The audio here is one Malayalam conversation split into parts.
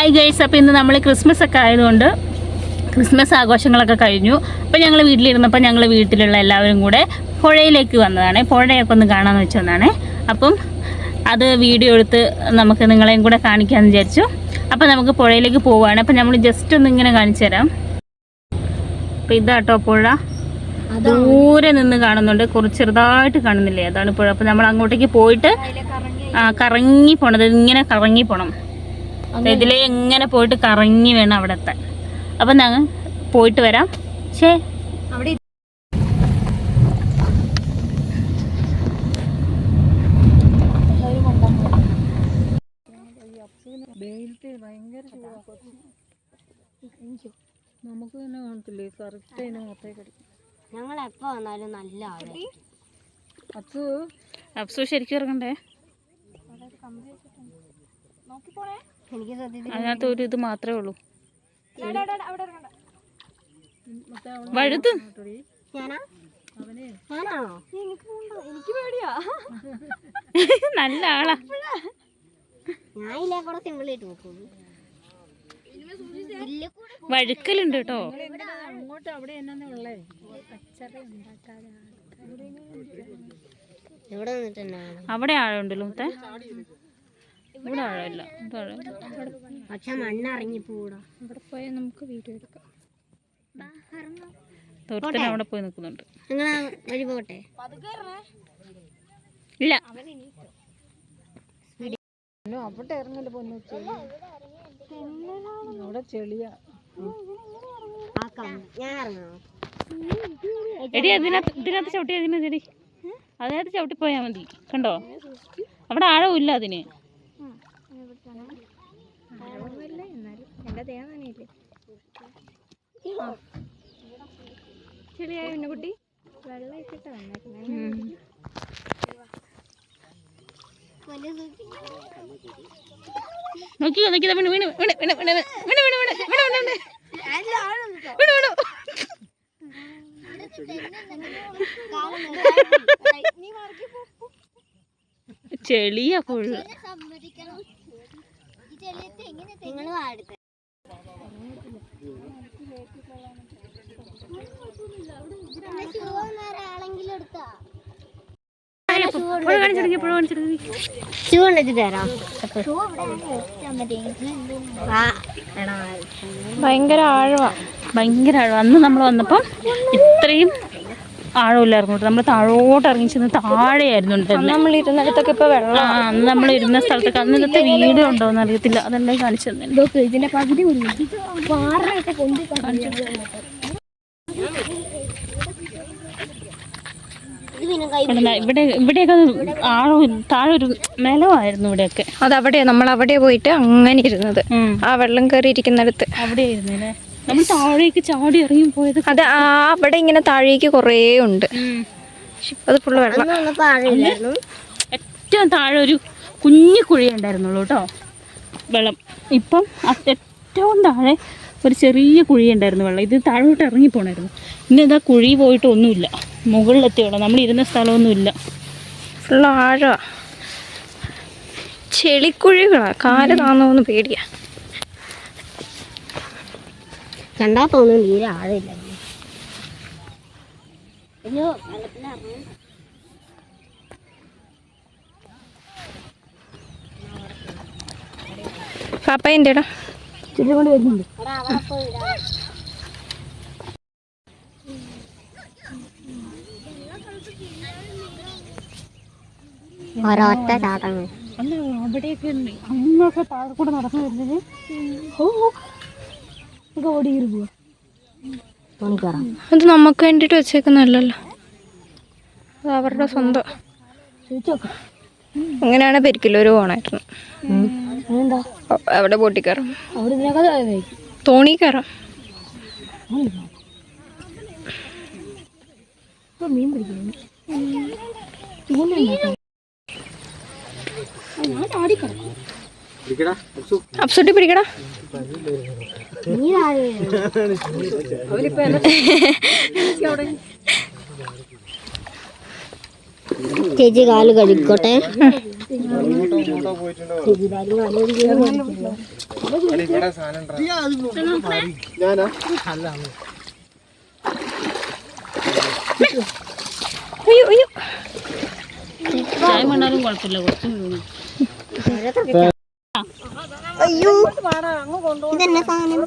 ഹായ് ഗൈസ്, അപ്പോൾ ഇന്ന് നമ്മൾ ക്രിസ്മസ് ഒക്കെ ആയതുകൊണ്ട് ക്രിസ്മസ് ആഘോഷങ്ങളൊക്കെ കഴിഞ്ഞു. അപ്പോൾ ഞങ്ങൾ വീട്ടിലിരുന്നപ്പോൾ ഞങ്ങൾ വീട്ടിലുള്ള എല്ലാവരും കൂടെ പുഴയിലേക്ക് വന്നതാണ്. പുഴയൊക്കെ ഒന്ന് കാണാമെന്ന് വെച്ചതാണ്. അപ്പം അത് വീഡിയോ എടുത്ത് നമുക്ക് നിങ്ങളെയും കൂടെ കാണിക്കാമെന്ന് വിചാരിച്ചു. അപ്പോൾ നമുക്ക് പുഴയിലേക്ക് പോവുകയാണ്. അപ്പോൾ നമ്മൾ ജസ്റ്റ് ഒന്ന് ഇങ്ങനെ കാണിച്ചു തരാം. അപ്പോൾ ഇതാട്ടോ പുഴ, ദൂരെ നിന്ന് കാണുന്നുണ്ട്, കുറച്ച് ചെറുതായിട്ട് കാണുന്നില്ലേ, അതാണ് പുഴ. അപ്പോൾ നമ്മൾ അങ്ങോട്ടേക്ക് പോയിട്ട് കറങ്ങി പോണത്, ഇങ്ങനെ കറങ്ങി പോകണം. ഇതിലേ എങ്ങനെ പോയിട്ട് കറങ്ങി വേണം അവിടെ എത്താൻ. അപ്പം ഞങ്ങൾ പോയിട്ട് വരാം. ശേ അവിടെ നമുക്ക് തന്നെ കാണത്തില്ലേ, കറക്റ്റ് അതിന് മുഖത്തേക്ക് അടിക്കും. ഞങ്ങൾ എപ്പോ വന്നാലും നല്ല ആളെ അപ്സു ശരിക്കും ഇറങ്ങണ്ടേ. അതിനകത്ത് ഒരു ഇത് മാത്രമേ ഉള്ളൂ, വഴുത്. നല്ല ആളാ. വഴുക്കലുണ്ട് കേട്ടോ. അവിടെ ആഴമുണ്ടല്ലോ മുത്തേ, ഇവിടെ ആഴമില്ല. പക്ഷെ മണ്ണിറങ്ങി പോടാ. ഇവിടെ പോയാൽ നമുക്ക് വീഡിയോ എടുക്കാം. തോട്ടത്തിന് അവിടെ പോയി നിൽക്കുന്നുണ്ട്. വഴി പോട്ടെ. ഇല്ല അവിടെ ഇറങ്ങല് പൊന്നു, അവിടെ ചെളിയാ. ഞാൻ ഇറങ്ങാം. എടി ഇതിനകത്ത് ചവിട്ടി, ചെടി അതിനകത്ത് ചവിട്ടി പോയാൽ മതി. കണ്ടോ, അവിടെ ആഴമില്ല അതിന്. ചെളിയായ പിന്നെ കുട്ടി വെള്ളം ഇട്ടിട്ട് വന്നേക്കുന്നത്. നോക്കി നോക്കി വീണ് വീണ് വീണ് വീണ് വീണ് വീണ് വീണ് വീണ് വീണ് വീണ് ചെളിയാ ഫുള്ള്. ഭയങ്കര ആഴമാ, ഭയങ്കര ആഴം. അന്ന് നമ്മൾ വന്നപ്പം ഇത്രയും ആഴമില്ലായിരുന്നു. നമ്മൾ താഴോട്ട് ഇറങ്ങി ചെന്ന് താഴെയായിരുന്നു നമ്മൾ ഇരുന്നിടത്തൊക്കെ ഇപ്പൊ വെള്ളം. അന്ന് നമ്മൾ ഇരുന്ന സ്ഥലത്തൊക്കെ അന്ന് ഇന്നത്തെ വീട് ഉണ്ടോന്ന് അറിയത്തില്ല, അതെല്ലാം കാണിച്ചു തന്നെ. ഇതിന്റെ പകുതി ഇവിടെയൊക്കെ ആഴം, താഴെ ഒരു നിലമായിരുന്നു ഇവിടെയൊക്കെ. അതവിടെ നമ്മൾ അവിടെ പോയിട്ട് അങ്ങനെ ഇരുന്നത്, ആ വെള്ളം കയറി ഇരിക്കുന്നിടത്ത് അവിടെ ആയിരുന്നല്ലേ നമ്മൾ താഴേക്ക് ചാടി ഇറങ്ങി പോയത്. അത് അവിടെ ഇങ്ങനെ താഴേക്ക് കുറേ ഉണ്ട്, അത് ഫുള്ള് വെള്ളം. ഏറ്റവും താഴെ ഒരു കുഞ്ഞു കുഴി ഉണ്ടായിരുന്നുള്ളൂ കേട്ടോ വെള്ളം. ഇപ്പം ഏറ്റവും താഴെ ഒരു ചെറിയ കുഴി ഉണ്ടായിരുന്നു വെള്ളം. ഇത് താഴോട്ട് ഇറങ്ങി പോണായിരുന്നു. ഇനി ഇതാ കുഴി പോയിട്ട് ഒന്നുമില്ല, മുകളിലെത്തിയോളാം. നമ്മൾ ഇരുന്ന സ്ഥലമൊന്നുമില്ല, ഫുള്ള് ആഴ ചെളിക്കുഴികളാ. കാല് താന്നോന്ന് പേടിയാ. കണ്ടാ തോന്നുന്നു തീരെ ആഴില്ല. പാപ്പൻ്റെ ഇടാ ചുരുക്കൊണ്ട് വരുന്നുണ്ട്. ഒരൊറ്റ ചാട്ടം. അല്ല അവിടെയൊക്കെ അങ്ങൊക്കെ താഴെ കൂടെ നടന്നു വരുന്നത്. ഓടിയേറി പോവാ. അത് നമുക്ക് വേണ്ടിട്ട് വെച്ചേക്കുന്നല്ലോ, അത് അവരുടെ സ്വന്തം. അങ്ങനെയാണ് പെരിക്കല്ലോ ഒരു ഓണായിരുന്നു. അവിടെ ബോട്ടിൽ കയറാം, തോണി കയറാം. മീൻ പിടിക്കുന്നു. അപ്സോട്ടി പിടിക്കടാ. ചേച്ചി കാല് കഴുകിക്കോട്ടെ. അയ്യോ അയ്യോ ചായ മണ്ണാലും കുഴപ്പമില്ല, കുറച്ച് വീണു. അയ്യോ ഇതെന്നെ സാധനം.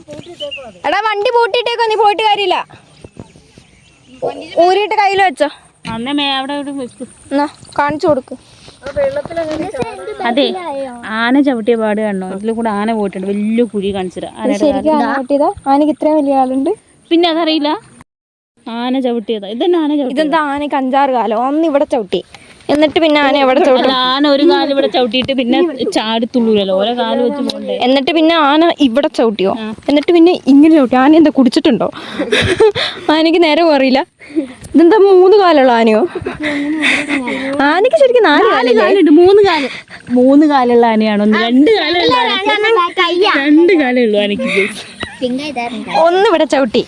എടാ വണ്ടി പൂട്ടിയിട്ടേക്കോ, നീ പോയിട്ട് കാര്യമില്ല. ഊരിയിട്ട് കയ്യിൽ വെച്ചോ. അന്നേ അവിടെ ഇവിടെ വെക്കും. എന്നാ കാണിച്ചു കൊടുക്ക്. അതെ, ആന ചവിട്ടിയ പാട് കാണോ? ഇതിൽ കൂടെ ആന പോയിട്ടുണ്ട്. വലിയ കുഴി കാണിച്ചിട്ട് ശരിക്കും ആന ചവിട്ടിയതാ? ആനക്ക് ഇത്രയും വലിയ ആളുണ്ട്? പിന്നെ അതറിയില്ല, ആന ചവിട്ടിയതാ. ഇതന്നെ ആന ചവിട്ടി. ഇതെന്താ ആനക്ക് 5-6 കാലം? ഒന്ന് ഇവിടെ ചവിട്ടി, എന്നിട്ട് പിന്നെ ആന എവിടെ ചവിട്ടി? ആന ഒരു കാല് ഇവിടെ ചവിട്ടിയിട്ട് പിന്നെ ചാടിത്തുള്ളൂലല്ലോ, ഓരോ കാല് വെച്ച് പോകണ്ടേ. എന്നിട്ട് പിന്നെ ആന ഇവിടെ ചവിട്ടിയോ? എന്നിട്ട് പിന്നെ ഇങ്ങനെ ചവിട്ടി. ആന എന്താ കുടിച്ചിട്ടുണ്ടോ? ആനക്ക് നേരെ അറിയില്ല. ഇതെന്താ 3 കാലുള്ള ആനയോ? ആനക്ക് ശരിക്കും 4 കാലുണ്ട്. 3 കാലുള്ള ആനയാണോ? 2 കാലുള്ള 2 കാലേ ഉള്ളൂ ആനക്ക്. ഒന്ന് ഇവിടെ ചവിട്ടി,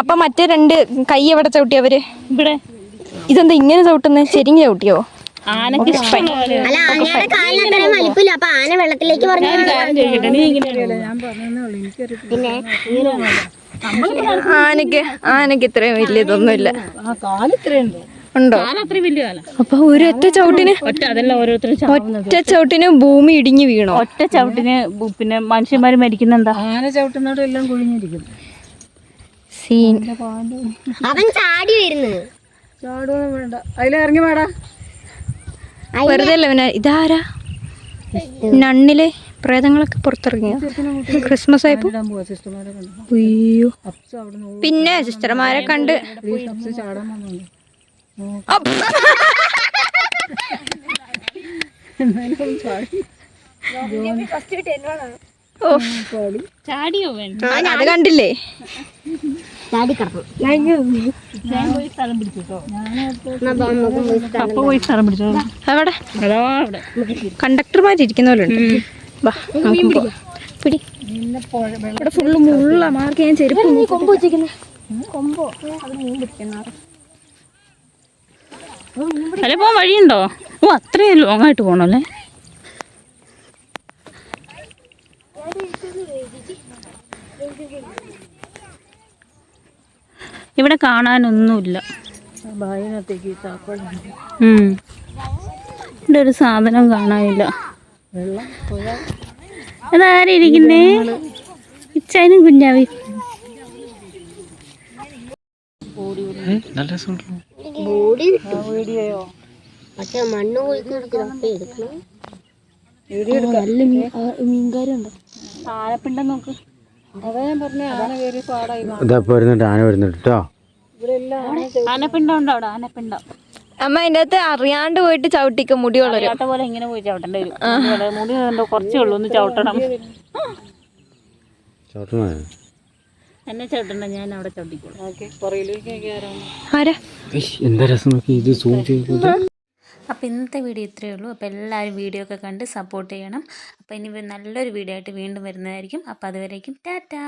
അപ്പൊ മറ്റേ 2 കൈ എവിടെ ചവിട്ടി അവര്? ഇവിടെ. ഇതെന്താ ഇങ്ങനെ ചവിട്ടുന്നത്? ശരിക്കും ചവിട്ടിയോ? ആനക്ക് ഇഷ്ടം. അല്ല ആനയുടെ കാലിന് അത്രയും വലിപ്പില്ല, അപ്പൊ ആന വെള്ളത്തിലേക്ക് പറഞ്ഞു. പിന്നെ ആനക്ക് ഇത്രയും വലിയ ഇതൊന്നുമില്ല. ഉണ്ടോ? അത്രയും വലിയ കാലം. അപ്പൊ ഒരൊറ്റ ചവിട്ടിന് അതല്ല ഓരോരുത്തരും ഒറ്റ ചവിട്ടിന് ഭൂമി ഇടിഞ്ഞു വീണോ? ഒറ്റ ചവിട്ടിന് പിന്നെ മനുഷ്യന്മാര് മരിക്കുന്ന എന്താ? ആന ചവിട്ടുന്നോട് എല്ലാം കുഴിഞ്ഞിരിക്കും. സീൻ. അവൻ ചാടി വരുന്നു. ചാടുവൊന്നും വേണ്ട, അതിലിറങ്ങി വേടാ. വെറുതെ അല്ല. ഇതാരാ? നണ്ണിലെ പ്രേതങ്ങളൊക്കെ പുറത്തിറങ്ങിയ ക്രിസ്മസ് ആയപ്പോ. അയ്യോ, പിന്നെ സിസ്റ്റർമാരെ കണ്ട് ചാടാൻ വന്നു. ചാടിയോ? അത് കണ്ടില്ലേ? ചാടി കിടന്നു. അപ്പൊ പോയി സ്ഥലം പിടിച്ചോ. അവിടെ അതാ അവിടെ കണ്ടക്ടർമാരിയ്ക്കുന്ന പോലെ ഉണ്ട്. വാ നമുക്ക് പോവാം. പിടി. ഇവിടെ ഫുള്ള് മുള്ള മാർക്ക്. ഞാൻ ചെരുപ്പ് കൊമ്പ് വെച്ചിരിക്കുന്നു. കൊമ്പോ അല്ലെ പോകാൻ വഴിയുണ്ടോ? ഓ, അത്രയും ലോങ് ആയിട്ട് പോകണല്ലേ. ഇവിടെ കാണാനൊന്നുമില്ല. ഇവിടെ ഒരു സാധനം കാണാനില്ല. അതാരിയിരിക്കുന്നേ? ഇച്ചാനും കുഞ്ഞാവി. പക്ഷെ മണ്ണ് പോയിട്ട് എടുക്കണം. മീൻകാരുണ്ടോ? ആനപ്പിണ്ടം നോക്ക്. അതാ ഞാൻ പറഞ്ഞ ആന കയറി പാടായി. ആന വരുന്നുണ്ട് കേട്ടോ. ആനപ്പിണ്ടം ഉണ്ടോ അവിടെ? ആനപ്പിണ്ടം. അമ്മ അതിൻ്റെ അകത്ത് അറിയാണ്ട് പോയിട്ട് ചവിട്ടിക്ക മുടി വളരും. ചവിട്ട പോലെ ഇങ്ങനെ പോയി ചവിട്ടേണ്ടി വരും. മുടി കണ്ടോ, കുറച്ചേ ഉള്ളൂ, ഒന്ന് ചവിട്ടണം. എന്നെ ചവിട്ടണ്ട, ഞാൻ അവിടെ ചവിട്ടിക്കോളാം. ആരാ? എന്താ രസം നോക്കി, ഇത് സൂം ചെയ്ത്. അപ്പോൾ ഇന്നത്തെ വീഡിയോ ഇത്രയേ ഉള്ളൂ. അപ്പോൾ എല്ലാവരും വീഡിയോ ഒക്കെ കണ്ട് സപ്പോർട്ട് ചെയ്യണം. അപ്പോൾ ഇനി നല്ലൊരു വീഡിയോ ആയിട്ട് വീണ്ടും വരുന്നതായിരിക്കും. അപ്പോൾ അതുവരേക്കും ടാറ്റാ.